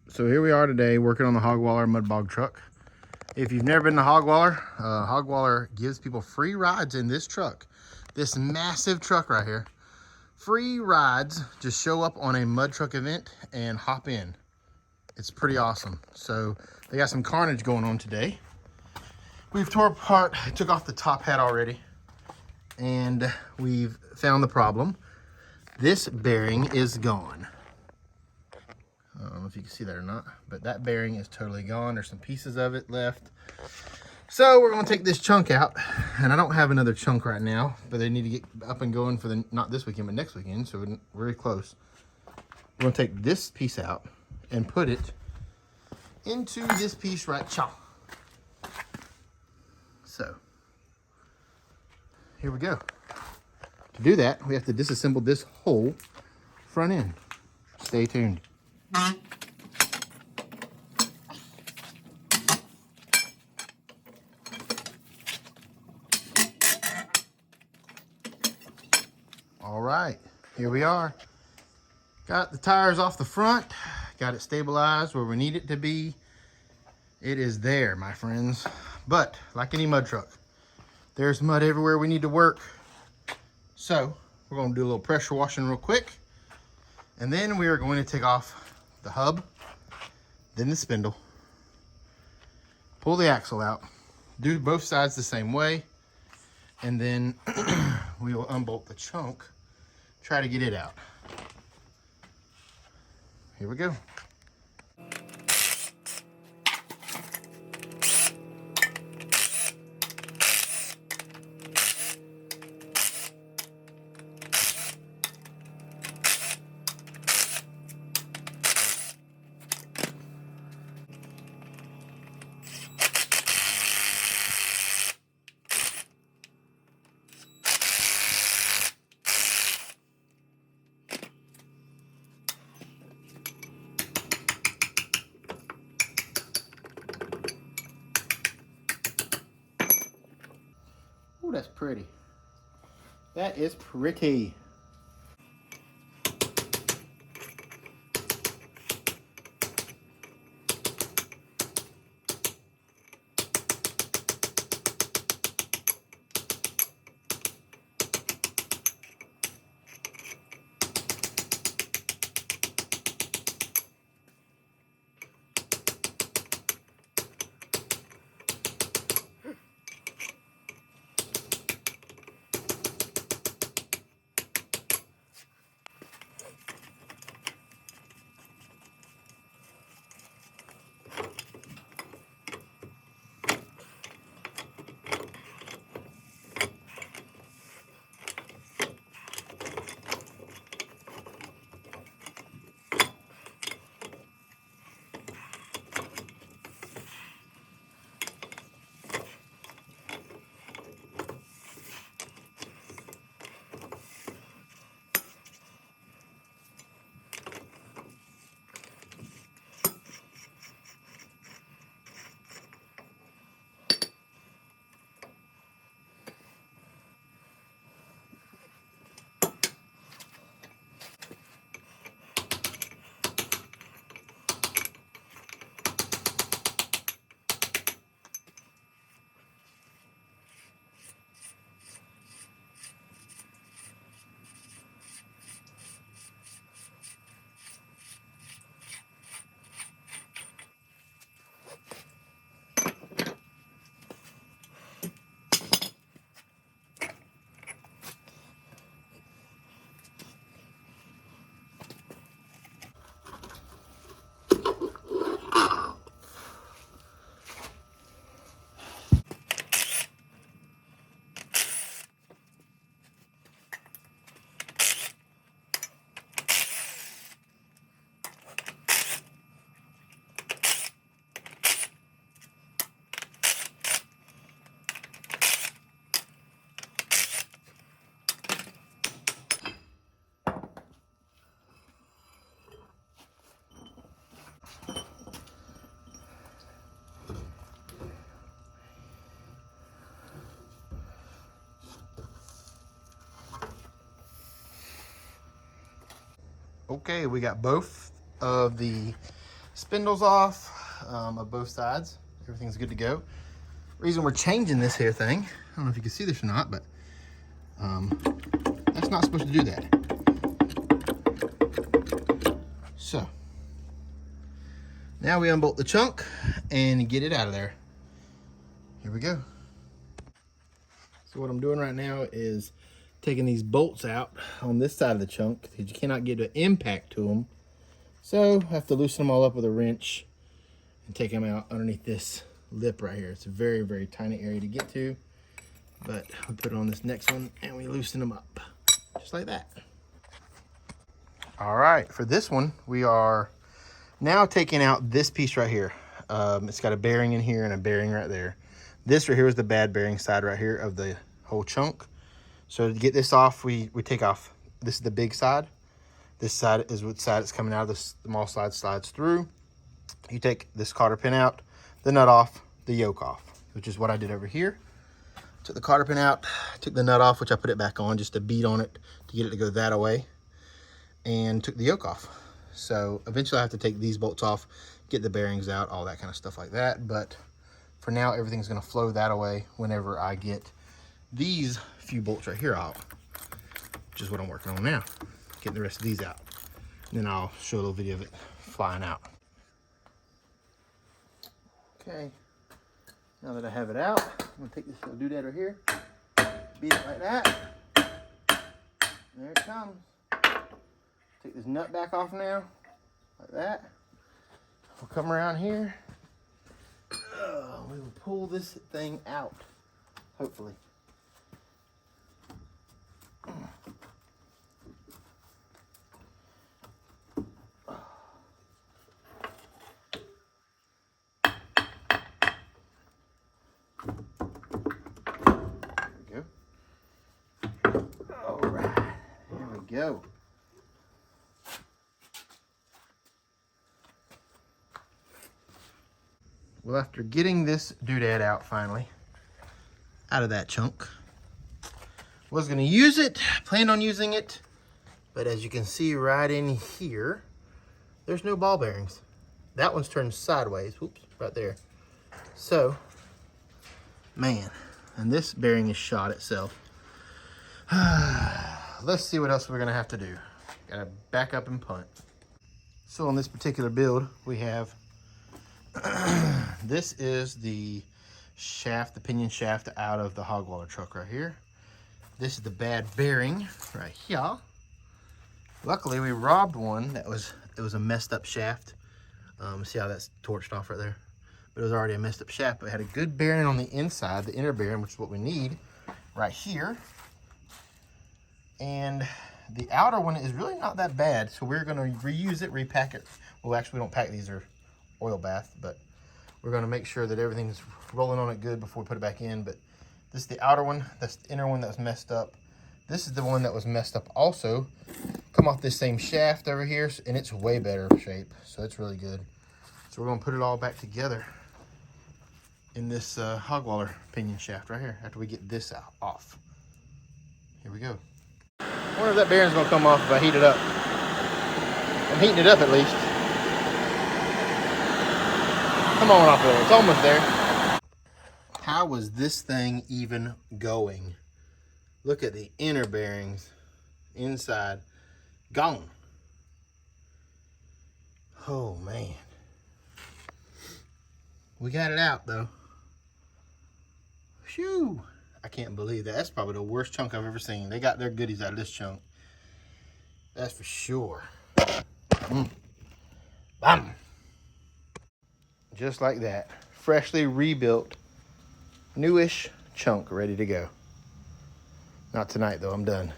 So here we are today working on the Hog Waller mud bog truck. If you've never been to Hog Waller gives people free rides in this truck. This massive truck right here. Free rides, just show up on a mud truck event and hop in. It's pretty awesome. So they got some carnage going on today. We've tore apart, took off the top hat already, and we've found the problem. This bearing is gone. I don't know if you can see that or not, but that bearing is totally gone. There's some pieces of it left. So we're gonna take this chunk out, and I don't have another chunk right now, but they need to get up and going for the, not this weekend, but next weekend, so we're very close. We're gonna take this piece out and put it into this piece right here. So, here we go. To do that, we have to disassemble this whole front end. Stay tuned. All right, here we are. Got the tires off the front, got it stabilized where we need it to be. It is there, my friends. But like any mud truck, there's mud everywhere we need to work. So we're gonna do a little pressure washing real quick. And then we are going to take off the hub, then the spindle, pull the axle out, do both sides the same way, and then we will unbolt the chunk, try to get it out. Here we go. Oh, that's pretty. That is pretty. Okay, we got both of the spindles off of both sides. Everything's good to go. Reason we're changing this here thing, I don't know if you can see this or not, but that's not supposed to do that. So now we unbolt the chunk and get it out of there. Here we go. So what I'm doing right now is taking these bolts out on this side of the chunk because you cannot get an impact to them. So I have to loosen them all up with a wrench and take them out underneath this lip right here. It's a very, very tiny area to get to, but we put it on this next one and we loosen them up just like that. All right, for this one, we are now taking out this piece right here. It's got a bearing in here and a bearing right there. This right here is the bad bearing side right here of the whole chunk. So to get this off, we take off, this is the big side. This side is what side it's coming out of. The small side slides through. You take this cotter pin out, the nut off, the yoke off, which is what I did over here. Took the cotter pin out, took the nut off, which I put it back on just to beat on it to get it to go that away, and took the yoke off. So eventually I have to take these bolts off, get the bearings out, all that kind of stuff like that. But for now, everything's gonna flow that away whenever I get these few bolts right here out, which is what I'm working on now, getting the rest of these out. And then I'll show a little video of it flying out. Okay, now that I have it out, I'm gonna take this little doodad right here, beat it like that. There it comes. Take this nut back off now, like that. We'll come around here. We will pull this thing out, hopefully. There we go. All right, here we go. Well, after getting this doodad out finally, out of that chunk, was gonna use it, planned on using it, but as you can see right in here, there's no ball bearings. That one's turned sideways, whoops, right there. So, man, and this bearing is shot itself. Let's see what else we're gonna have to do. Gotta back up and punt. So on this particular build, we have this is the shaft, the pinion shaft out of the Hog Waller truck right here. This is the bad bearing right here. Luckily, we robbed one it was a messed up shaft. See how that's torched off right there? But it was already a messed up shaft, but it had a good bearing on the inside, the inner bearing, which is what we need right here. And the outer one is really not that bad, so we're gonna reuse it, repack it. Well, actually, we don't pack these, they're oil bath, but we're gonna make sure that everything's rolling on it good before we put it back in. But this is the outer one, that's the inner one that was messed up. This is the one that was messed up also. Come off this same shaft over here, and it's way better shape, so it's really good. So we're gonna put it all back together in this Hog Waller pinion shaft right here after we get this out off. Here we go. I wonder if that bearing's gonna come off if I heat it up. I'm heating it up at least. Come on off there, it's almost there. How was this thing even going? Look at the inner bearings inside, gone. Oh man. We got it out though. Phew. I can't believe that. That's probably the worst chunk I've ever seen. They got their goodies out of this chunk. That's for sure. Bam. Just like that. Freshly rebuilt, newish chunk ready to go. Not tonight though, I'm done.